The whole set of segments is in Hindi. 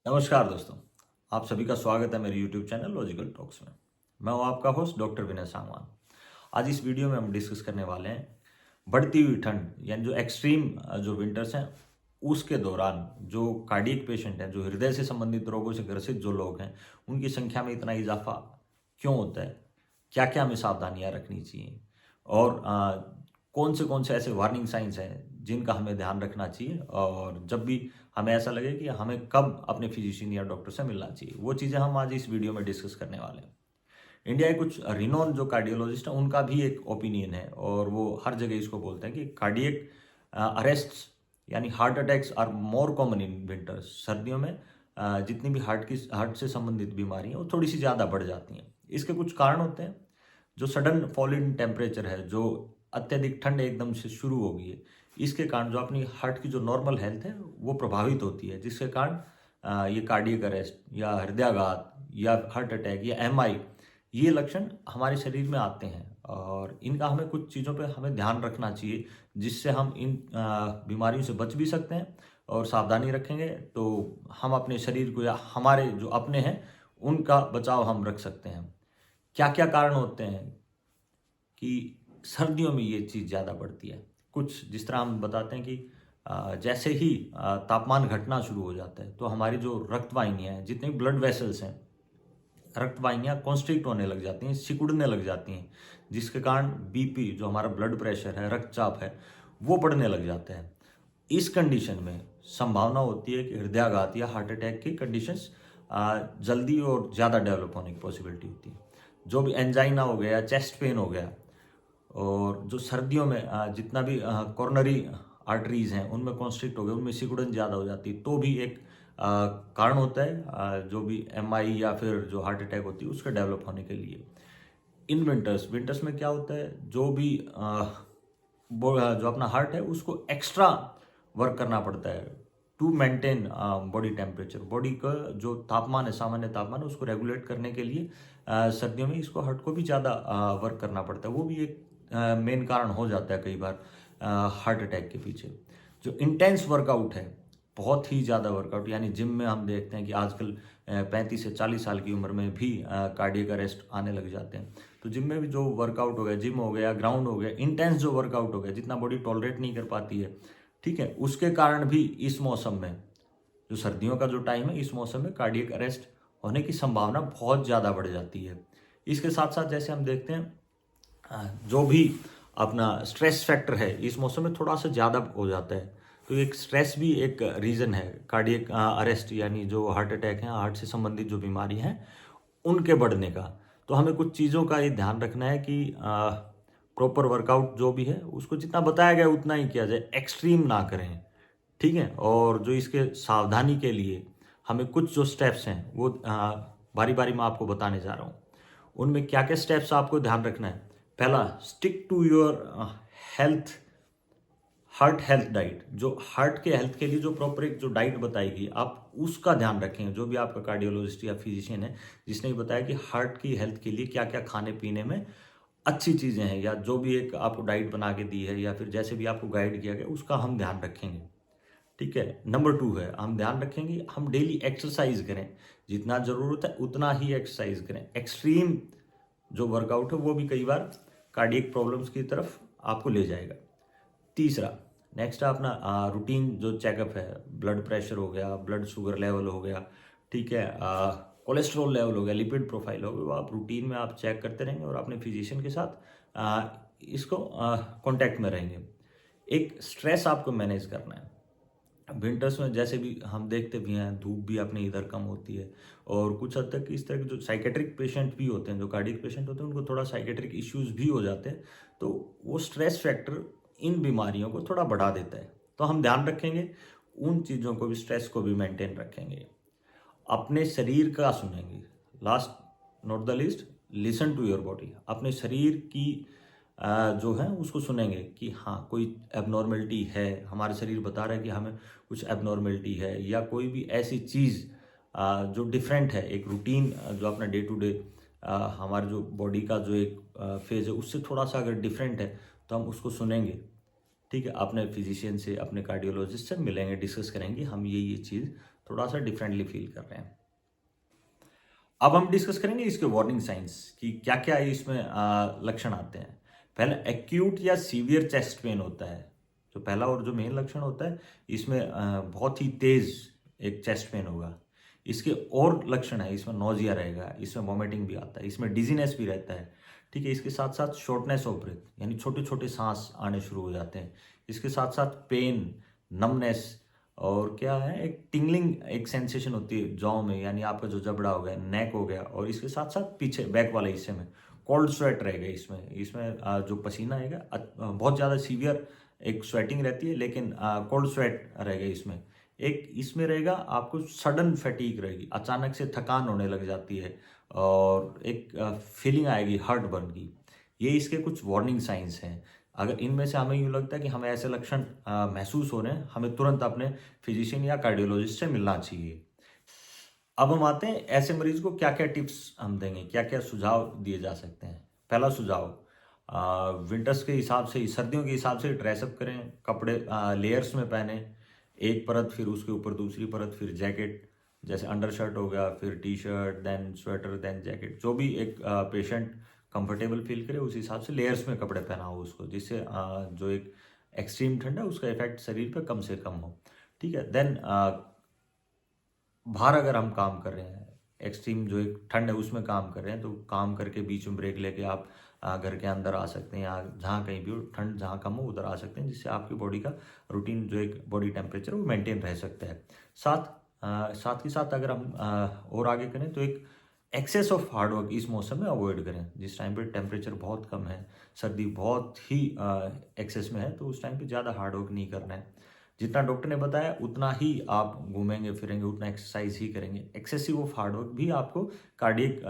नमस्कार दोस्तों, आप सभी का स्वागत है मेरे YouTube चैनल लॉजिकल टॉक्स में। मैं हूं आपका होस्ट डॉक्टर विनय सांगवान। आज इस वीडियो में हम डिस्कस करने वाले हैं बढ़ती हुई ठंड यानी जो एक्सट्रीम जो विंटर्स हैं उसके दौरान जो कार्डियक पेशेंट हैं, जो हृदय से संबंधित रोगों से ग्रसित जो लोग हैं, उनकी संख्या में इतना इजाफा क्यों होता है, क्या क्या हमें सावधानियां रखनी चाहिए और कौन से ऐसे वार्निंग साइंस हैं जिनका हमें ध्यान रखना चाहिए और जब भी हमें ऐसा लगे कि हमें कब अपने फिजिशियन या डॉक्टर से मिलना चाहिए, वो चीज़ें हम आज इस वीडियो में डिस्कस करने वाले हैं। इंडिया के कुछ रिनोन जो कार्डियोलॉजिस्ट हैं उनका भी एक ओपिनियन है और वो हर जगह इसको बोलते हैं कि कार्डियक अरेस्ट यानी heart attacks are more common in winters. सर्दियों में जितनी भी हार्ट से संबंधित बीमारी हैं वो थोड़ी सी ज़्यादा बढ़ जाती हैं। इसके कुछ कारण होते हैं। जो सडन फॉल इन टेम्परेचर है, जो अत्यधिक ठंड एकदम से शुरू हो गई है, इसके कारण जो अपनी हार्ट की जो नॉर्मल हेल्थ है वो प्रभावित होती है, जिसके कारण ये कार्डियक अरेस्ट या हृदयाघात या हार्ट अटैक या एमआई ये लक्षण हमारे शरीर में आते हैं और इनका हमें कुछ चीज़ों पे हमें ध्यान रखना चाहिए, जिससे हम इन बीमारियों से बच भी सकते हैं और सावधानी रखेंगे तो हम अपने शरीर को या हमारे जो अपने हैं उनका बचाव हम रख सकते हैं। क्या क्या कारण होते हैं कि सर्दियों में ये चीज़ ज़्यादा बढ़ती है? कुछ जिस तरह हम बताते हैं कि जैसे ही तापमान घटना शुरू हो जाता है तो हमारी जो रक्त वाहिनियाँ हैं, जितने ब्लड वेसल्स हैं, रक्त वाहिनियाँ कॉन्स्ट्रिक्ट होने लग जाती हैं, सिकुड़ने लग जाती हैं, जिसके कारण बीपी जो हमारा ब्लड प्रेशर है, रक्तचाप है, वो बढ़ने लग जाता है। इस कंडीशन में संभावना होती है कि हृदयाघात या हार्ट अटैक की कंडीशंस जल्दी और ज़्यादा डेवलप होने की पॉसिबिलिटी होती है। जो भी एंजाइना हो गया, चेस्ट पेन हो गया और जो सर्दियों में जितना भी कॉर्नरी आर्टरीज हैं उनमें कॉन्स्ट्रिक्ट हो गए, उनमें सिकुड़न ज़्यादा हो जाती है, तो भी एक कारण होता है जो भी एमआई या फिर जो हार्ट अटैक होती है उसके डेवलप होने के लिए। इन विंटर्स में क्या होता है, जो भी जो अपना हार्ट है उसको एक्स्ट्रा वर्क करना पड़ता है to maintain body temperature. Body का जो तापमान है, सामान्य तापमान है, उसको रेगुलेट करने के लिए सर्दियों में इसको हार्ट को भी ज़्यादा वर्क करना पड़ता है। वो भी एक मेन कारण हो जाता है कई बार हार्ट अटैक के पीछे। जो इंटेंस वर्कआउट है, बहुत ही ज़्यादा वर्कआउट, यानी जिम में हम देखते हैं कि आजकल 35 से 40 साल की उम्र में भी कार्डियक अरेस्ट आने लग जाते हैं। तो जिम में भी जो वर्कआउट हो गया, जिम हो गया, ग्राउंड हो गया, इंटेंस जो वर्कआउट हो गया, जितना बॉडी टॉलरेट नहीं कर पाती है, ठीक है, उसके कारण भी इस मौसम में, जो सर्दियों का जो टाइम है, इस मौसम में कार्डियक अरेस्ट होने की संभावना बहुत ज़्यादा बढ़ जाती है। इसके साथ साथ जैसे हम देखते हैं जो भी अपना स्ट्रेस फैक्टर है इस मौसम में थोड़ा सा ज़्यादा हो जाता है, तो एक स्ट्रेस भी एक रीज़न है कार्डियक अरेस्ट यानी जो हार्ट अटैक है, हार्ट से संबंधित जो बीमारी हैं उनके बढ़ने का। तो हमें कुछ चीज़ों का ये ध्यान रखना है कि प्रॉपर वर्कआउट जो भी है उसको जितना बताया गया उतना ही किया जाए, एक्सट्रीम ना करें, ठीक है। और जो इसके सावधानी के लिए हमें कुछ जो स्टेप्स हैं वो बारी बारी मैं आपको बताने जा रहा हूँ। उनमें क्या क्या स्टेप्स आपको ध्यान रखना है? पहला, stick to your health heart health diet. जो हार्ट के हेल्थ के लिए जो प्रॉपर एक जो डाइट बताएगी आप उसका ध्यान रखें। जो भी आपका कार्डियोलॉजिस्ट या फिजिशियन है जिसने बताया कि हार्ट की हेल्थ के लिए क्या क्या खाने पीने में अच्छी चीज़ें हैं, या जो भी एक आपको डाइट बना के दी है या फिर जैसे भी आपको गाइड किया गया उसका हम ध्यान रखेंगे, ठीक है। नंबर 2 है, हम ध्यान रखेंगे हम डेली एक्सरसाइज करें, जितना ज़रूरत है उतना ही एक्सरसाइज करें। एक्सट्रीम जो वर्कआउट है वो भी कई बार कार्डियक प्रॉब्लम्स की तरफ आपको ले जाएगा। तीसरा, नेक्स्ट अपना रूटीन जो चेकअप है, ब्लड प्रेशर हो गया, ब्लड शुगर लेवल हो गया, ठीक है, कोलेस्ट्रॉल लेवल हो गया, लिपिड प्रोफाइल हो गया, वो आप रूटीन में आप चेक करते रहेंगे और अपने फिजिशियन के साथ इसको कांटेक्ट में रहेंगे। एक स्ट्रेस आपको मैनेज करना है। विंटर्स में जैसे भी हम देखते भी हैं धूप भी अपने इधर कम होती है और कुछ हद तक इस तरह के जो साइकेट्रिक पेशेंट भी होते हैं, जो कार्डियक पेशेंट होते हैं, उनको थोड़ा साइकेट्रिक इश्यूज भी हो जाते हैं, तो वो स्ट्रेस फैक्टर इन बीमारियों को थोड़ा बढ़ा देता है। तो हम ध्यान रखेंगे उन चीज़ों को भी, स्ट्रेस को भी मेंटेन रखेंगे, अपने शरीर का सुनेंगे। Last not the least, listen to your body. अपने शरीर की जो है उसको सुनेंगे कि हाँ कोई एबनॉर्मलिटी है, हमारा शरीर बता रहा है कि हमें कुछ एबनॉर्मलिटी है या कोई भी ऐसी चीज़ जो डिफरेंट है, एक रूटीन जो अपना डे टू डे हमारे जो बॉडी का जो एक फेज है उससे थोड़ा सा अगर डिफरेंट है तो हम उसको सुनेंगे, ठीक है। अपने फिजिशियन से, अपने कार्डियोलॉजिस्ट से मिलेंगे, डिस्कस करेंगे हम ये चीज़ थोड़ा सा डिफरेंटली फील कर रहे हैं। अब हम डिस्कस करेंगे इसके वार्निंग साइंस कि क्या क्या इसमें लक्षण आते हैं। पहला एक्यूट या सीवियर चेस्ट पेन होता है, जो पहला और जो मेन लक्षण होता है, इसमें बहुत ही तेज एक चेस्ट पेन होगा। इसके और लक्षण है, इसमें नोजिया रहेगा, इसमें वॉमिटिंग भी आता है, इसमें डिजीनेस भी रहता है। ठीक है, इसके साथ साथ शॉर्टनेस ऑफ ब्रेथ, यानी छोटे छोटे सांस आने शुरू हो जाते हैं। इसके साथ साथ पेन, नमनेस, और क्या है, एक टिंगलिंग एक सेंसेशन होती है जॉ में, यानी आपका जो जबड़ा हो गया, नेक हो गया, और इसके साथ साथ पीछे बैक वाले हिस्से में कोल्ड स्वेट रहेगा। इसमें जो पसीना आएगा बहुत ज़्यादा सीवियर एक स्वेटिंग रहती है, लेकिन कोल्ड स्वेट रहेगा इसमें। एक इसमें रहेगा आपको सडन फैटीग रहेगी, अचानक से थकान होने लग जाती है, और एक फीलिंग आएगी हार्ट बर्न की। ये इसके कुछ वार्निंग साइंस हैं। अगर इनमें से हमें यूँ लगता है कि हमें ऐसे लक्षण महसूस हो रहे हैं, हमें तुरंत अपने फिजिशियन या कार्डियोलॉजिस्ट से मिलना चाहिए। अब हम आते हैं ऐसे मरीज को क्या क्या टिप्स हम देंगे, क्या क्या सुझाव दिए जा सकते हैं। पहला सुझाव, विंटर्स के हिसाब से, सर्दियों के हिसाब से ड्रेसअप करें, कपड़े लेयर्स में पहने, एक परत फिर उसके ऊपर दूसरी परत, फिर जैकेट, जैसे अंडर शर्ट हो गया, फिर T shirt, then sweater, then jacket, जो भी एक पेशेंट कंफर्टेबल फील करे उस हिसाब से लेयर्स में कपड़े पहनाओ उसको, जिससे जो एक एक्सट्रीम ठंड है उसका इफेक्ट शरीर पे कम से कम हो। ठीक है, देन बाहर अगर हम काम कर रहे हैं, एक्सट्रीम जो एक ठंड है उसमें काम कर रहे हैं, तो काम करके बीच में ब्रेक लेके आप घर के अंदर आ सकते हैं, या जहाँ कहीं भी हो ठंड जहाँ कम हो उधर आ सकते हैं, जिससे आपकी बॉडी का रूटीन जो एक बॉडी टेम्परेचर वो मेंटेन रह सकता है। साथ ही साथ अगर हम और आगे करें तो एक एक्सेस ऑफ हार्डवर्क इस मौसम में अवॉइड करें। जिस टाइम पे टेम्परेचर बहुत कम है, सर्दी बहुत ही एक्सेस में है, तो उस टाइम पे ज़्यादा हार्डवर्क नहीं करना है। जितना डॉक्टर ने बताया उतना ही आप घूमेंगे फिरेंगे, उतना एक्सरसाइज ही करेंगे। एक्सेसिव ऑफ हार्डवर्क भी आपको कार्डियक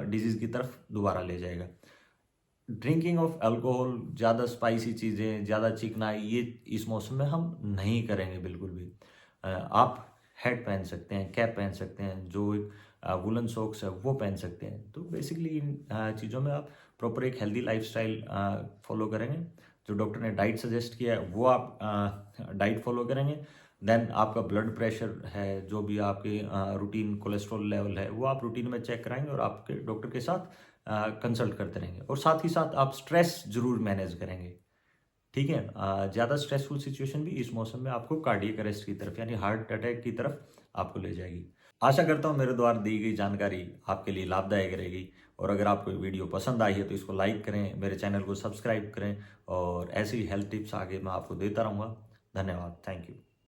डिजीज की तरफ दोबारा ले जाएगा। ड्रिंकिंग ऑफ अल्कोहल, ज़्यादा स्पाइसी चीज़ें, ज़्यादा चिकनाई, ये इस मौसम में हम नहीं करेंगे बिल्कुल भी। आप हेड पहन सकते हैं, कैप पहन सकते हैं, जो एक वुलन सॉक्स है वो पहन सकते हैं। तो बेसिकली इन चीज़ों में आप प्रॉपर एक हेल्दी लाइफस्टाइल फॉलो करेंगे। जो डॉक्टर ने डाइट सजेस्ट किया है वो आप डाइट फॉलो करेंगे। देन आपका ब्लड प्रेशर है, जो भी आपके रूटीन कोलेस्ट्रॉल लेवल है, वो आप रूटीन में चेक कराएंगे और आपके डॉक्टर के साथ कंसल्ट करते रहेंगे। और साथ ही साथ आप स्ट्रेस जरूर मैनेज करेंगे। ठीक है, ज़्यादा स्ट्रेसफुल सिचुएशन भी इस मौसम में आपको कार्डियक अरेस्ट की तरफ, यानी हार्ट अटैक की तरफ आपको ले जाएगी। आशा करता हूँ मेरे द्वारा दी गई जानकारी आपके लिए लाभदायक रहेगी, और अगर आपको वीडियो पसंद आई है तो इसको लाइक करें, मेरे चैनल को सब्सक्राइब करें, और ऐसी हेल्थ टिप्स आगे मैं आपको देता रहूँगा। धन्यवाद, थैंक यू।